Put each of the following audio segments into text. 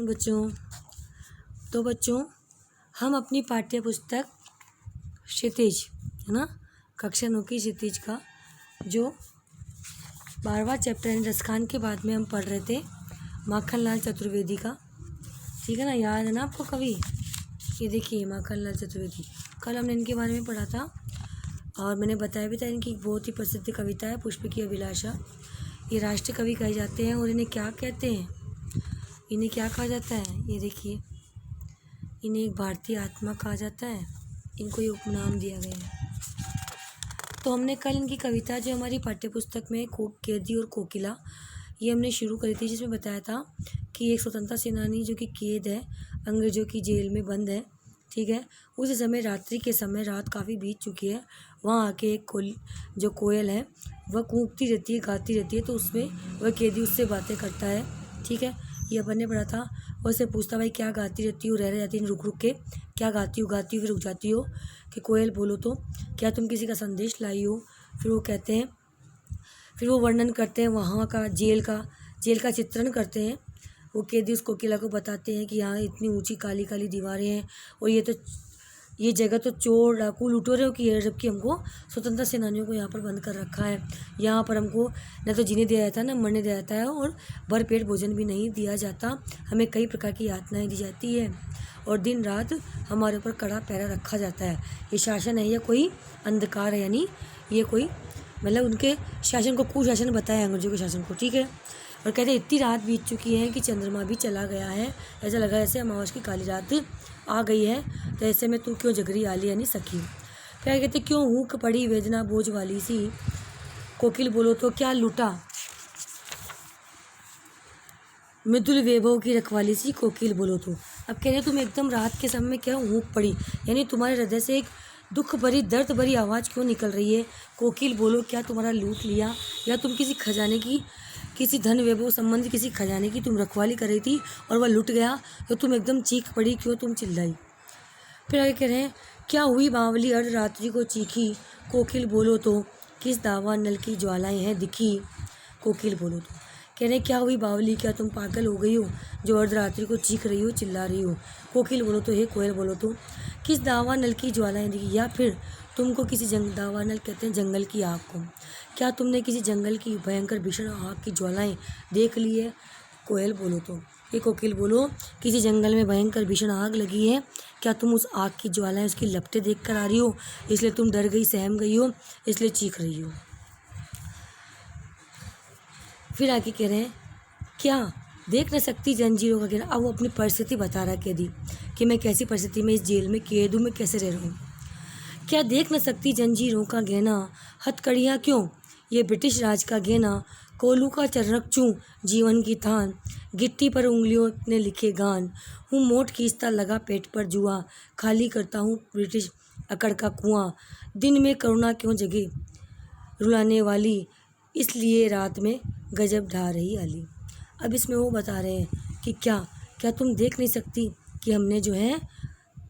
बच्चों। तो बच्चों, हम अपनी पाठ्य पुस्तक क्षितिज, है ना, कक्षा 9 की क्षितिज का जो 12वां चैप्टर है रसखान के बाद में हम पढ़ रहे थे माखनलाल चतुर्वेदी का। ठीक है ना, याद है ना आपको कवि? ये देखिए माखनलाल चतुर्वेदी, कल हमने इनके बारे में पढ़ा था और मैंने बताया भी था इनकी बहुत ही प्रसिद्ध कविता है पुष्प की अभिलाषा। ये राष्ट्रीय कवि कहे जाते हैं और इन्हें क्या कहते हैं? इन्हें क्या कहा जाता है? ये देखिए, इन्हें एक भारतीय आत्मा कहा जाता है। इनको ये उपनाम दिया गया है। तो हमने कल इनकी कविता जो हमारी पाठ्यपुस्तक में कैदी और कोकिला, ये हमने शुरू करी थी, जिसमें बताया था कि एक स्वतंत्रता सेनानी जो कि कैद है, अंग्रेजों की जेल में बंद है, ठीक है, उस समय रात्रि के समय, रात काफ़ी बीत चुकी है, वहाँ आके एक जो कोयल है वह कूकती रहती है, गाती रहती है, तो उसमें वह कैदी उससे बातें करता है। ठीक है, ये अपन ने पढ़ा था। और उससे पूछता, भाई क्या गाती रहती हो, रह जाती है रुक रुक के, क्या गाती हो फिर रुक जाती हो, कि कोयल बोलो तो क्या तुम किसी का संदेश लाई हो? फिर वो कहते हैं, फिर वो वर्णन करते हैं वहाँ का, जेल का चित्रण करते हैं। वो कैदी उस कोकिला को बताते हैं कि यहाँ इतनी ऊंची काली काली दीवारें हैं और ये जगह तो चोर डाकू लुटेरों की है, जबकि हमको स्वतंत्रता सेनानियों को यहाँ पर बंद कर रखा है। यहाँ पर हमको न तो जीने दिया जाता है, न मरने दिया जाता है, और भरपेट भोजन भी नहीं दिया जाता। हमें कई प्रकार की यातनाएं दी जाती है और दिन रात हमारे ऊपर कड़ा पहरा रखा जाता है। ये शासन है या कोई अंधकार है, यानी ये कोई मतलब उनके शासन को कुशासन बताया अंग्रेजों के शासन को। ठीक है, और कहते हैं इतनी रात बीत चुकी है कि चंद्रमा भी चला गया है, ऐसा लगा जैसे अमावस की काली रात आ गई है, तो ऐसे में तू क्यों जगरी आली यानी सखी। फिर कहते क्यों हूक पड़ी वेदना बोझ वाली सी, कोकिल बोलो तो क्या लूटा मृदुल वैभव की रखवाली सी, कोकिल बोलो तो। अब कह रहे तुम एकदम रात के समय में क्या हूक पड़ी, यानी तुम्हारे हृदय से एक दुख भरी दर्द भरी आवाज़ क्यों निकल रही है? कोकिल बोलो क्या तुम्हारा लूट लिया, या तुम किसी खजाने की, किसी धन वैभव संबंधी किसी खजाने की तुम रखवाली कर रही थी और वह लुट गया, तो तुम एकदम चीख पड़ी, क्यों तुम चिल्लाई? फिर आगे कह रहे हैं, क्या हुई बावली अर्धरात्रि को चीखी, कोकिल बोलो तो किस दावा नल की ज्वालाएं हैं दिखी। कोकिल बोलो तो कह रहे हैं, क्या हुई बावली, क्या तुम पागल हो गई हो जो अर्धरात्रि को चीख रही हो, चिल्ला रही हो? कोकिल बोलो तो, हे कोयल बोलो तो किस दावा नल की ज्वालाएं दिखी, या फिर तुमको किसी दावा नल कहते हैं जंगल की आग को, क्या तुमने किसी जंगल की भयंकर भीषण आग की ज्वालाएं देख ली है? कोयल बोलो तो, ये कोकिल बोलो किसी जंगल में भयंकर भीषण आग लगी है, क्या तुम उस आग की ज्वालाएं, उसकी लपटें देख कर आ रही हो, इसलिए तुम डर गई, सहम गई हो, इसलिए चीख रही हो? फिर आगे कह रहे हैं, क्या देख न सकती जंजीरों का घेरा। अब वो अपनी परिस्थिति बता रहा है कैदी कि मैं कैसी परिस्थिति में इस जेल में कैद हूँ, मैं कैसे रह रहा हूँ। क्या देख न सकती जंजीरों का गहना, हथकड़ियाँ क्यों ये ब्रिटिश राज का गहना, कोलू का चर्रक चूँ जीवन की थान, गिट्टी पर उंगलियों ने लिखे गान, हूँ मोट खींचता लगा पेट पर जुआ, खाली करता हूँ ब्रिटिश अकड़ का कुआं, दिन में करुणा क्यों जगे रुलाने वाली, इसलिए रात में गजब ढा रही अली। अब इसमें वो बता रहे हैं कि क्या तुम देख नहीं सकती कि हमने जो है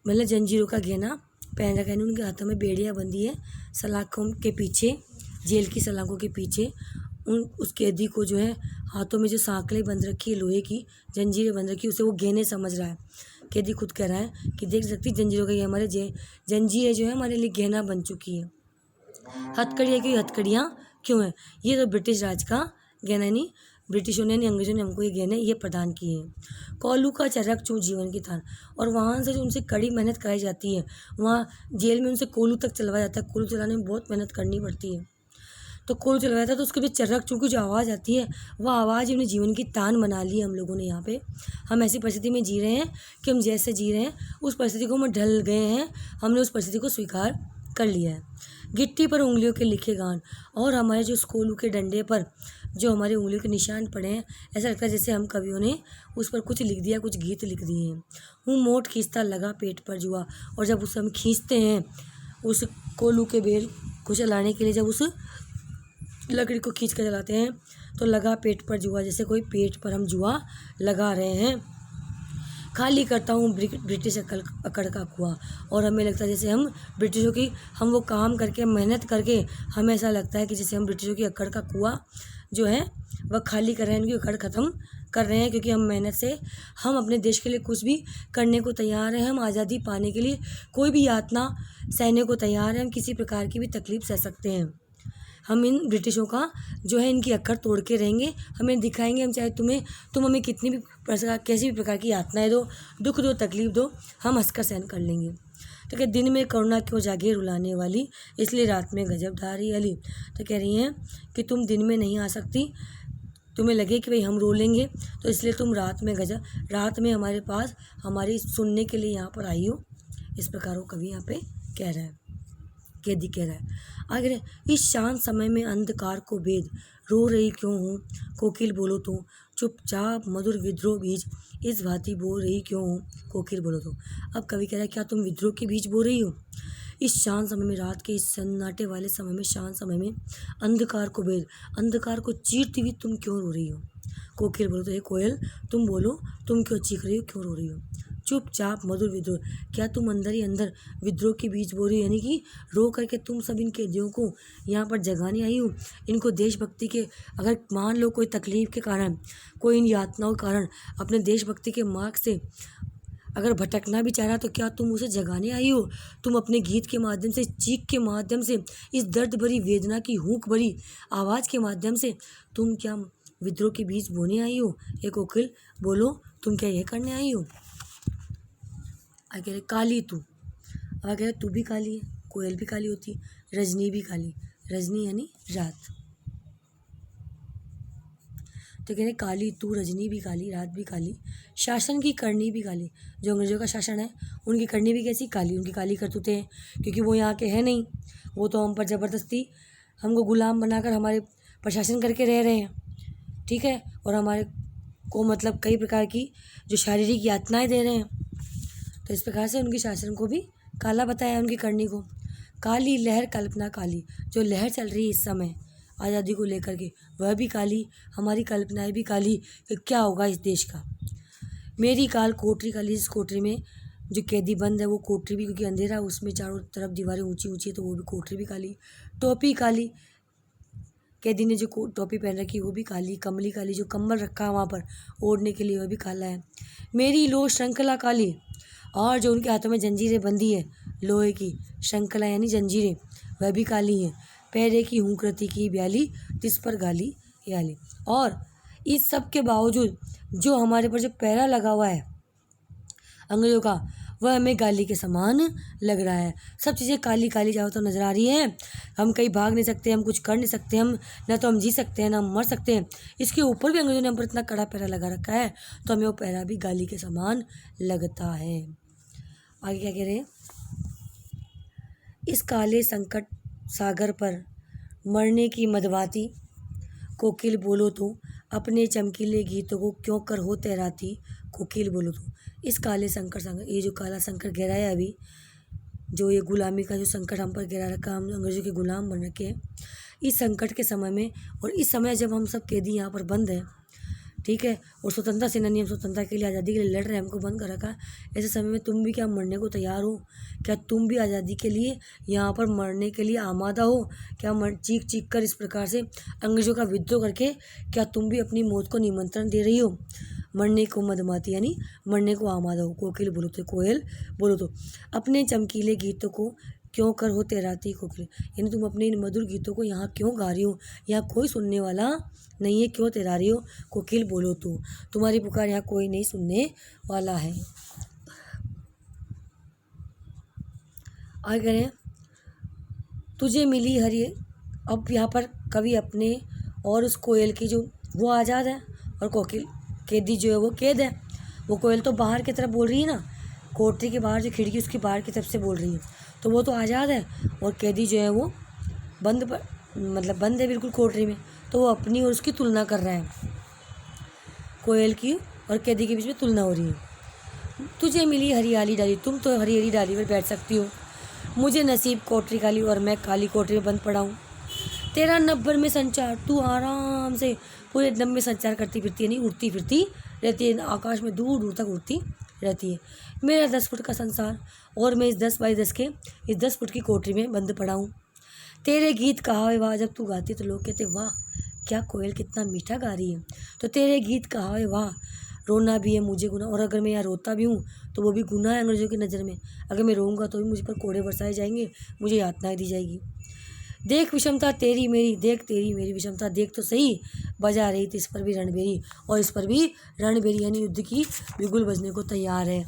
मतलब जंजीरों का गहना पहन रखा है, उनके हाथों में बेड़ियाँ बंधी है, सलाखों के पीछे, जेल की सलाखों के पीछे उस कैदी को जो है हाथों में जो सांकलें बंध रखी है, लोहे की जंजीरें बंध रखी, उसे वो गहने समझ रहा है। कैदी खुद कह रहा है कि देख सकती जंजीरों का, ये हमारे जंजीरें जो है हमारे लिए गहना बन चुकी है। हथकड़ियाँ की हथकड़ियाँ क्यों है, ये तो ब्रिटिश राज का गहना नहीं, ब्रिटिशों ने अंग्रेजों ने हमको ये गहने ये प्रदान किए हैं। कोलू का चरक चूँ जीवन की थान, और वहाँ से जो उनसे कड़ी मेहनत कराई जाती है, वहाँ जेल में उनसे कोलू तक चलवाया जाता है। कोलू चलाने में बहुत मेहनत करनी पड़ती है, तो कोलू चलवाया था, तो उसके भी चरक चूँ की जो आवाज़ आती है, वह आवाज़ उन्हें जीवन की तान बना ली है हम लोगों ने। यहाँ पे हम ऐसी परिस्थिति में जी रहे हैं कि हम जैसे जी रहे हैं उस परिस्थिति को हम ढल गए हैं, हमने उस परिस्थिति को स्वीकार कर लिया है। गिट्टी पर उंगलियों के लिखे गान, और हमारे जो कोलू के डंडे पर जो हमारी उंगलियों के निशान पड़े हैं, ऐसा लगता है जैसे हम कवियों ने उस पर कुछ लिख दिया, कुछ गीत लिख दिए हैं। हूँ मोट खींचता लगा पेट पर जुआ, और जब उसे हम खींचते हैं उस कोलू के बेल को चलाने के लिए, जब उस लकड़ी को खींच कर चलाते हैं तो लगा पेट पर जुआ, जैसे कोई पेट पर हम जुआ लगा रहे हैं। खाली करता हूँ ब्रिटिश अकड़ का कुआं, और हमें लगता है जैसे हम ब्रिटिशों की, हम वो काम करके मेहनत करके हमें ऐसा लगता है कि जैसे हम ब्रिटिशों की अकड़ का कुआं जो है वह खाली कर रहे हैं, उनकी अकड़ ख़त्म कर रहे हैं, क्योंकि हम मेहनत से हम अपने देश के लिए कुछ भी करने को तैयार हैं। हम आज़ादी पाने के लिए कोई भी यातना सहने को तैयार हैं। हम किसी प्रकार की भी तकलीफ़ सह सकते हैं। हम इन ब्रिटिशों का जो है इनकी अक्कड़ तोड़ के रहेंगे। हमें दिखाएंगे, हम चाहे तुम हमें कितनी भी कैसी भी प्रकार की यातनाएं दो, दुख दो, तकलीफ़ दो, हम हंसकर सहन कर लेंगे। तो क्या दिन में करुणा क्यों जागे रुलाने वाली, इसलिए रात में गजब ढा रही अली। तो कह रही हैं कि तुम दिन में नहीं आ सकती, तुम्हें लगे कि भाई हम रो लेंगे, तो इसलिए तुम रात में हमारे पास हमारी सुनने के लिए यहाँ पर आई हो। इस प्रकार वो कवि यहाँ पे कह रहा है, कैदी कह रहा है। आगे, इस शांत समय में अंधकार को भेद, रो रही क्यों हूँ कोकिल बोलो तो, चुपचाप मधुर विद्रोह बीज, इस भांति बो रही क्यों हूँ कोकिल बोलो तो। अब कवि कह रहा है, क्या तुम विद्रोह के बीज बो रही हो? इस शांत समय में, रात के इस सन्नाटे वाले समय में, शांत समय में अंधकार को भेद, अंधकार को चीरती हुई तुम क्यों रो रही हो? कोकिल बोलो तो, हे कोयल तुम बोलो, तुम क्यों चीख रही हो, क्यों रो रही हो? चुपचाप मधुर विद्रोह, क्या तुम अंदर ही अंदर विद्रोह के बीज बो रही हो, यानी कि रो करके तुम सब इन कैदियों को यहाँ पर जगाने आई हो, इनको देशभक्ति के, अगर मान लो कोई तकलीफ़ के कारण, कोई इन यातनाओं के कारण अपने देशभक्ति के मार्ग से अगर भटकना भी चाह रहा, तो क्या तुम उसे जगाने आई हो? तुम अपने गीत के माध्यम से, चीख के माध्यम से, इस दर्द भरी वेदना की हूक भरी आवाज़ के माध्यम से तुम क्या विद्रोह के बीज बोने आई हो? ये कोकिल बोलो, तुम क्या यह करने आई हो? आगे काली तू, आगे तू भी काली है, कोयल भी काली होती है, रजनी भी काली, रजनी यानी रात। तो कह रहे काली तू, रजनी भी काली, रात भी काली, शासन की करनी भी काली। जो अंग्रेजों का शासन है उनकी करनी भी कैसी काली, उनकी काली करतूतें हैं, क्योंकि वो यहाँ के हैं नहीं, वो तो हम पर ज़बरदस्ती हमको गुलाम बनाकर हमारे प्रशासन करके रह रहे हैं, ठीक है, और हमारे को मतलब कई प्रकार की जो शारीरिक यातनाएं दे रहे हैं। तो इस प्रकार से उनकी शासन को भी काला बताया, उनकी करनी को। काली लहर कल्पना काली, जो लहर चल रही है इस समय आज़ादी को लेकर के, वह भी काली, हमारी कल्पनाएं भी काली कि क्या होगा इस देश का। मेरी काल कोठरी काली, इस कोठरी में जो कैदी बंद है वो कोठरी भी, क्योंकि अंधेरा उसमें चारों तरफ दीवारें ऊंची ऊंची है, तो वो भी कोठरी भी काली। टोपी काली, कैदी ने जो टोपी पहन रखी वो भी काली। कमली काली, जो कंबल रखा वहाँ पर ओढ़ने के लिए, वह भी काला है। मेरी लो श्रृंखला काली, और जो उनके हाथों में जंजीरें बंधी है लोहे की, श्रृंखला यानी जंजीरें, वह भी काली हैं। पैरे की हुंकृति की ब्याली, तिस पर गाली याली। और इस सब के बावजूद जो हमारे पर जो पैरा लगा हुआ है अंग्रेजों का, वह हमें गाली के समान लग रहा है। सब चीज़ें काली काली चाहो तो नज़र आ रही हैं। हम कहीं भाग नहीं सकते, हम कुछ कर नहीं सकते, हम ना तो हम जी सकते हैं ना हम मर सकते हैं। इसके ऊपर भी अंग्रेजों ने हम पर इतना कड़ा पैरा लगा रखा है, तो हमें वो पैरा भी गाली के समान लगता है। आगे क्या कह रहे हैं, इस काले संकट सागर पर मरने की मदवाती, कोकिल बोलो तो अपने चमकीले गीतों को क्यों कर हो तैराती, कोकिल बोलो तो। इस काले संकट, ये जो काला संकट गिरा है अभी, जो ये गुलामी का जो संकट हम पर गिरा रखा, हम अंग्रेजों के गुलाम बन रखे हैं, इस संकट के समय में, और इस समय जब हम सब कैदी यहाँ पर बंद हैं, ठीक है, और स्वतंत्रता सेनानी, हम स्वतंत्रता के लिए, आज़ादी के लिए लड़ रहे हैं, हमको बंद कर रखा है। ऐसे समय में तुम भी क्या मरने को तैयार हो? क्या तुम भी आज़ादी के लिए यहाँ पर मरने के लिए आमादा हो? क्या चीख चीख कर इस प्रकार से अंग्रेजों का विद्रोह करके क्या तुम भी अपनी मौत को निमंत्रण दे रही हो? मरने को मदमाती यानी मरने को आमादा हो। कोकिल बोलो तो, कोयल बोलो तो अपने चमकीले गीतों को क्यों कर हो तैराती, कोकिल यानी तुम अपने इन मधुर गीतों को यहाँ क्यों गा रही हो? यहाँ कोई सुनने वाला नहीं है, क्यों तैरा रही हो? कोकिल बोलो तो, तुम्हारी पुकार यहाँ कोई नहीं सुनने वाला है। आगे करें, तुझे मिली हरी, अब यहाँ पर कवि अपने और उस कोयल की, जो वो आज़ाद है और कोकिल कैदी जो है वो कैद है। वो कोयल तो बाहर की तरफ बोल रही है ना, कोठरी के बाहर जो खिड़की उसकी बाहर की तरफ से बोल रही है, तो वो तो आज़ाद है, और कैदी जो है वो बंद है बिल्कुल कोठरी में, तो वो अपनी और उसकी तुलना कर रहा है। कोयल की और कैदी के बीच में तुलना हो रही है। तुझे मिली हरियाली डाली, तुम तो हरी हरी डाली पर बैठ सकती हो, मुझे नसीब कोठरी काली और मैं काली कोठरी में बंद पड़ा हूँ। तेरा नब्बर में संचार, तू आराम से पूरे दम में संचार करती फिरती है, नहीं उड़ती फिरती रहती है, आकाश में दूर दूर तक उड़ती रहती है। मेरा 10 फुट का संसार, और मैं इस 10 बाई 10 के इस 10 फुट की कोठरी में बंद पड़ा हूँ। तेरे गीत कहा वाह, जब तू गाती तो लोग कहते वाह क्या कोयल कितना मीठा गा रही है। तो तेरे गीत कहा है वाह, रोना भी है मुझे गुनाह, और अगर मैं यहाँ रोता भी हूँ तो वो भी गुनाह है अंग्रेजों की नज़र में। अगर मैं रोऊंगा तो भी मुझ पर कोड़े बरसाए जाएंगे, मुझे यातनाएं दी जाएगी। देख विषमता तेरी मेरी, देख तेरी मेरी विषमता, देख तो सही, बजा रही थी इस पर भी रणबेरी, और इस पर भी रणबेरी यानी युद्ध की बिगुल बजने को तैयार है।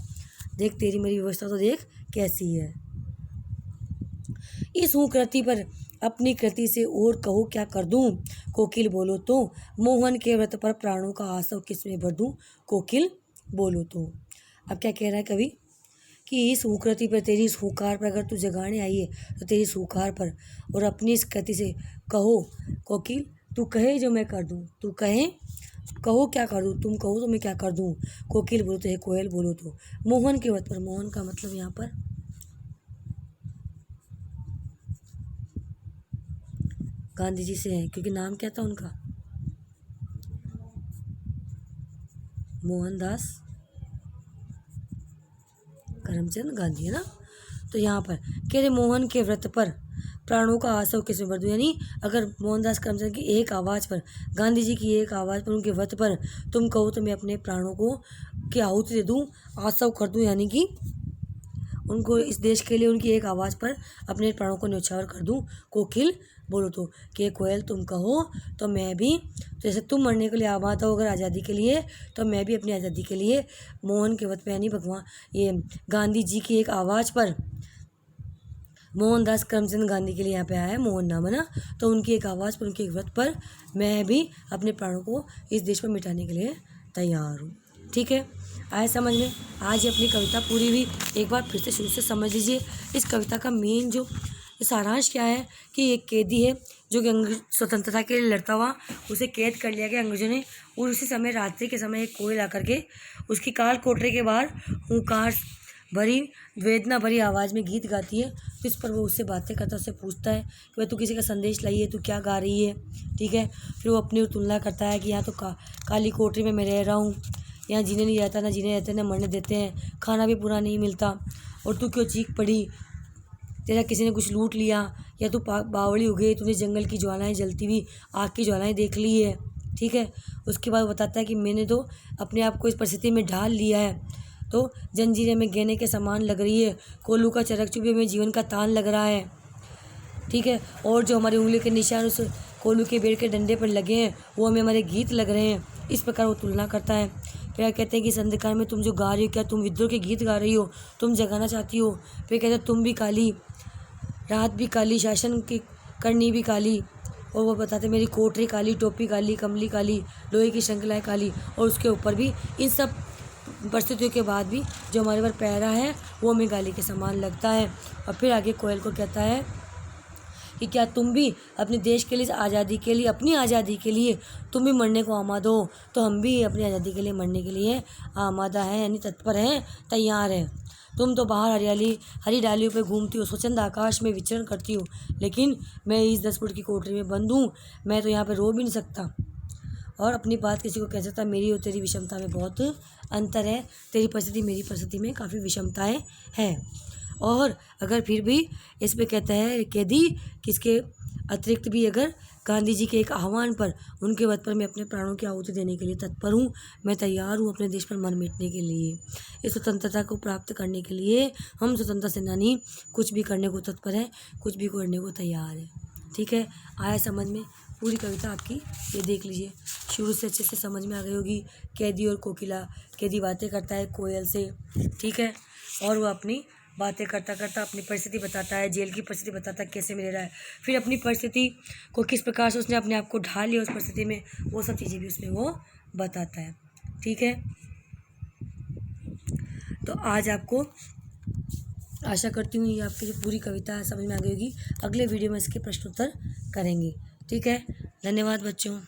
देख तेरी मेरी व्यवस्था तो देख कैसी है। इस हूँ कृति पर अपनी कृति से और कहो क्या कर दूं, कोकिल बोलो तो मोहन के व्रत पर प्राणों का आसव किसमें भर दूं, कोकिल बोलो तो। अब क्या कह रहा है कवि कि इस हुकृति पर, तेरी इस हुकार पर अगर तू जगाने आई है तो तेरी इस हुकार पर और अपनी इस कृति से कहो कोकिल, तू कहे जो मैं कर दूं, तू कहे कहो क्या कर दूं, तुम कहो तो मैं क्या कर दूं, कोकिल बोलो तो है कोयल बोलो तो। मोहन के व्रत पर, मोहन का मतलब यहाँ पर गांधी जी से है, क्योंकि नाम क्या था उनका, मोहनदास करमचंद गांधी, है ना। तो यहाँ पर कह रहे मोहन के व्रत पर प्राणों का आसव किसमें भर दूं, यानी अगर मोहनदास करमचंद की एक आवाज़ पर, गांधी जी की एक आवाज़ पर, उनके व्रत पर तुम कहो तो मैं अपने प्राणों को की आहुति दे दूं, आसव कर दूं, यानी कि उनको इस देश के लिए उनकी एक आवाज़ पर अपने प्राणों को न्यौछावर कर दूं, कोकिल बोलो तो। कि कोयल तुम कहो तो मैं भी, तो जैसे तुम मरने के लिए आबाद हो अगर आज़ादी के लिए, तो मैं भी अपनी आज़ादी के लिए मोहन के व्रत पे, यानी भगवान ये गांधी जी की एक आवाज़ पर, मोहनदास करमचंद गांधी के लिए यहाँ पे आया है, मोहन नाम है ना, तो उनकी एक आवाज़ पर, उनके एक व्रत पर मैं भी अपने प्राणों को इस देश पर मिटाने के लिए तैयार हूँ। ठीक है, आए समझ में। आज ये अपनी कविता पूरी हुई, एक बार फिर से शुरू से समझ लीजिए। इस कविता का मेन जो सारांश क्या है कि एक कैदी है जो कि अंग्रेज स्वतंत्रता के लिए लड़ता हुआ, उसे कैद कर लिया गया अंग्रेजों ने, और उसी समय रात्रि के समय एक कोयल आकर के उसकी काल कोठरी के बाहर हुंकार भरी वेदना भरी आवाज़ में गीत गाती है। तो इस पर वो उससे बातें करता है, उससे पूछता है कि भाई तू किसी का संदेश लाई है, तू क्या गा रही है। ठीक है, फिर वो अपनी तुलना करता है कि यहाँ तो काली कोठरी में मैं रह रहा हूँ, यहाँ जीने नहीं जाता, ना जीने रहते ना मरने देते हैं, खाना भी पूरा नहीं मिलता, और तू क्यों चीख पड़ी, तेरा किसी ने कुछ लूट लिया, या तू बावड़ी हो गई, तूने जंगल की ज्वालाएं जलती हुई आग की ज्वालाएं देख ली है। ठीक है, उसके बाद बताता है कि मैंने तो अपने आप को इस परिस्थिति में ढाल लिया है, तो जंजीरें में गहने के समान लग रही है, कोलू का चरक चुभे में जीवन का तान लग रहा है। ठीक है, और जो हमारी उंगली के निशान उस कोलू के बेड़ के डंडे पर लगे हैं वो हमें हमारे गीत लग रहे हैं। इस प्रकार वो तुलना करता है। फिर कहते हैं कि इस अंधकार में तुम जो गा रही हो, क्या तुम विद्रोह के गीत गा रही हो, तुम जगाना चाहती हो। फिर कहते हैं तुम भी काली, रात भी काली, शासन की करनी भी काली, और वो बताते मेरी कोठरी काली, टोपी काली, कमली काली, लोहे की श्रृंखलाएँ काली, और उसके ऊपर भी इन सब परिस्थितियों के बाद भी जो हमारे पर पहरा है वो हमें गाली के समान लगता है। और फिर आगे कोयल को कहता है कि क्या तुम भी अपने देश के लिए, आज़ादी के लिए, अपनी आज़ादी के लिए तुम भी मरने को आमादा हो, तो हम भी अपनी आज़ादी के लिए मरने के लिए आमादा हैं, यानी तत्पर हैं, तैयार हैं। तुम तो बाहर हरी डालियों पे घूमती हो, स्वच्छंद आकाश में विचरण करती हो, लेकिन मैं इस 10 फुट की कोठरी में बंद हूँ, मैं तो यहाँ पे रो भी नहीं सकता और अपनी बात किसी को कह सकता। मेरी और तेरी विषमता में बहुत अंतर है, तेरी परिस्थिति मेरी परिस्थिति में काफ़ी विषमताएँ हैं। और अगर फिर भी इस पे कहता है कैदी किसके अतिरिक्त भी अगर गांधी जी के एक आह्वान पर, उनके वध पर मैं अपने प्राणों की आहुति देने के लिए तत्पर हूँ, मैं तैयार हूँ अपने देश पर मर मिटने के लिए। इस स्वतंत्रता को प्राप्त करने के लिए हम स्वतंत्रता सेनानी कुछ भी करने को तत्पर हैं, कुछ भी करने को तैयार है। ठीक है, आया समझ में। पूरी कविता आपकी ये देख लीजिए, शुरू से अच्छे से समझ में आ गई होगी। कैदी और कोकिला, कैदी बातें करता है कोयल से, ठीक है, और वो अपनी बातें करता करता अपनी परिस्थिति बताता है, जेल की परिस्थिति बताता है कैसे मिल रहा है, फिर अपनी परिस्थिति को किस प्रकार से उसने अपने आप को ढाल लिया उस परिस्थिति में, वो सब चीज़ें भी उसमें वो बताता है। ठीक है, तो आज आपको आशा करती हूँ ये आपकी जो पूरी कविता है समझ में आ गई होगी। अगले वीडियो में इसके प्रश्नोत्तर करेंगे। ठीक है, धन्यवाद बच्चों।